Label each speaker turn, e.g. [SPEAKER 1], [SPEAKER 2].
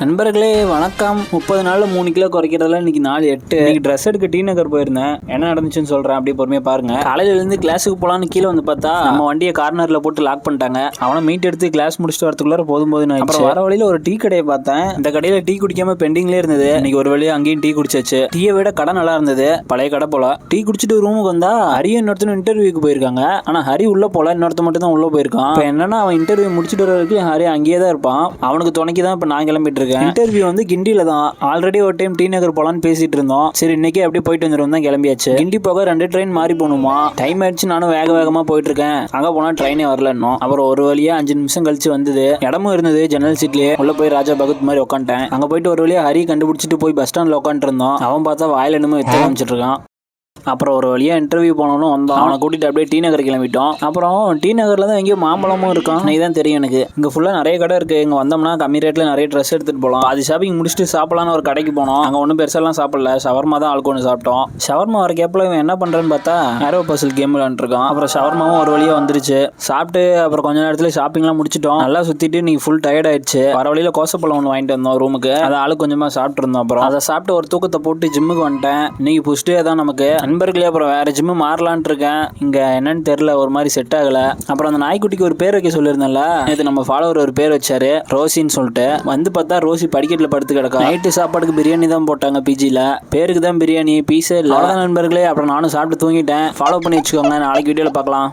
[SPEAKER 1] நண்பர்களே வணக்கம். 30 நாள்ல 3 கிலோ குறைக்கிறதுல இன்னைக்கு நாள் 8. இன்னைக்கு ட்ரெஸ் எடுக்க டி நகர் போயிருந்தேன். என்ன நடந்துச்சுன்னு சொல்றேன், அப்படியே பொறுமையா பாருங்க. காலையில இருந்து கிளாஸுக்கு போலான்னு கீழே வந்து பார்த்தா நம்ம வண்டியை கார்னர்ல போட்டு லாக் பண்ணிட்டாங்க. அவனை மீட் எடுத்து கிளாஸ் முடிச்சுட்டு வரதுக்குள்ள போதும் அப்புறம் வர வழியில ஒரு டீ கடையை பார்த்தேன். இந்த கடையில டீ குடிக்காம பெண்டிங்லேயே இருந்தது. இன்னைக்கு ஒரு வழியா அங்கேயும் டீ குடிச்சாச்சு. டீயை விட கடை நல்லா இருந்தது, பழைய கடை போல. டீ குடிச்சிட்டு ரூமுக்கு வந்தா ஹரி இன்னொருத்தன் இன்டர்வியூக்கு போயிருக்காங்க. ஆனா ஹரி உள்ள போல, இன்னொருத்த மட்டும் தான் உள்ள போயிருக்கான். இப்போ என்னன்னா அவன் இன்டர்வியூ முடிச்சுட்டு வர வரைக்கும் ஹரி அங்கேயே தான் இருப்பான். அவனுக்கு துணைக்கு தான் இப்போ நான் கிளம்பிட்டு இருக்கேன். இன்டர்வியூ வந்து கிண்டியில தான். ஆல்ரெடி ஒரு டைம் டி நகர் போலான்னு பேசிட்டு இருந்தோம். சரி இன்னைக்கே அப்படியே போயிட்டு வந்துடும் தான் கிளம்பியாச்சு. கிண்டி போக 2 ட்ரெயின் மாறி போகணுமா. டைம் ஆயிடுச்சு. நானும் வேகமா போயிட்டு இருக்கேன். அங்க போனா ட்ரெயினே வரல இன்னும். அப்புறம் ஒரு வழியா 5 நிமிஷம் கழிச்சு வந்தது. இடமும் இருந்தது ஜன்னல் சீட்லயே. உள்ள போய் ராஜா பகத் மாதிரி உட்காந்துட்டேன். அங்க போயிட்டு ஒரு வழியா ஹரி கண்டுபிடிச்சிட்டு போய் பஸ் ஸ்டாண்ட்ல உட்காந்துட்டு இருந்தோம். அவன் பார்த்தா வாயில என்னமோ எத்த காமிச்சிட்டு இருக்கான். அப்புறம் ஒரு வழியா இன்டர்வியூ போனோம்னு வந்தோம். அவனை கூட்டிட்டு அப்படியே டி நகர் கிளம்பிட்டோம். அப்புறம் டி நகர்ல தான் எங்கேயும் மாம்பழமும் இருக்கும். நீ தான் தெரியும் எனக்கு. இங்க ஃபுல்லா நிறைய கடை இருக்கு. இங்க வந்தோம்னா கம்மி ரேட்ல நிறைய ட்ரெஸ் எடுத்துட்டு போலாம். அது ஷாப்பிங் முடிச்சுட்டு சாப்பிடலான்னு ஒரு கடைக்கு போனோம். அங்க ஒன்றும் பெருசாலாம் சாப்பிடல. ஷவர்மா தான் ஆளுக்கு ஒன்று சாப்பிட்டோம். ஷவர்மா வர கேப்ல இவன் என்ன பண்றேன்னு பார்த்தா ஏரோ பசில் கேம் விளையாண்டுருக்கான். அப்புறம் ஷவர்மாவும் ஒரு வழியா வந்துருச்சு. சாப்பிட்டு அப்புறம் கொஞ்ச நேரத்துல ஷாப்பிங்லாம் முடிச்சிட்டோம். நல்லா சுத்திட்டு நீ ஃபுல் டயர்ட் ஆயிடுச்சு. வர வழியில கோசப்பழம் ஒன்று வாங்கிட்டு வந்தோம் ரூமுக்கு. அதை ஆளு கொஞ்சமா சாப்பிட்டு இருந்தோம். அப்புறம் அதை சாப்பிட்டு ஒரு தூக்கத்தை போட்டு ஜிம்முக்கு வந்துட்டேன். இன்னைக்கு புஷ்டே தான் நமக்கு. நண்பர்களே அப்புறம் வேற ஜிம்மு மாறலான்ட்டு இருக்கேன். இங்க என்னன்னு தெரியல, ஒரு மாதிரி செட் ஆகல. அப்புறம் அந்த நாய்க்குட்டிக்கு ஒரு பேர் வைக்க சொல்லியிருந்தேன்ல, நேற்று நம்ம ஃபாலோவர் ஒரு பேர் வச்சாரு ரோசின்னு சொல்லிட்டு. வந்து பார்த்தா ரோசி படிக்கட்டில் படுத்து கிடக்கா. நைட்டு சாப்பாடுக்கு பிரியாணி தான் போட்டாங்க பிஜில. பேருக்கு தான் பிரியாணி, பீஸே இல்லை. நண்பர்களே அப்புறம் நானும் சாப்பிட்டு தூங்கிட்டேன். ஃபாலோ பண்ணி வச்சுக்கோங்க. நாளைக்கு வீடியோல பார்க்கலாம்.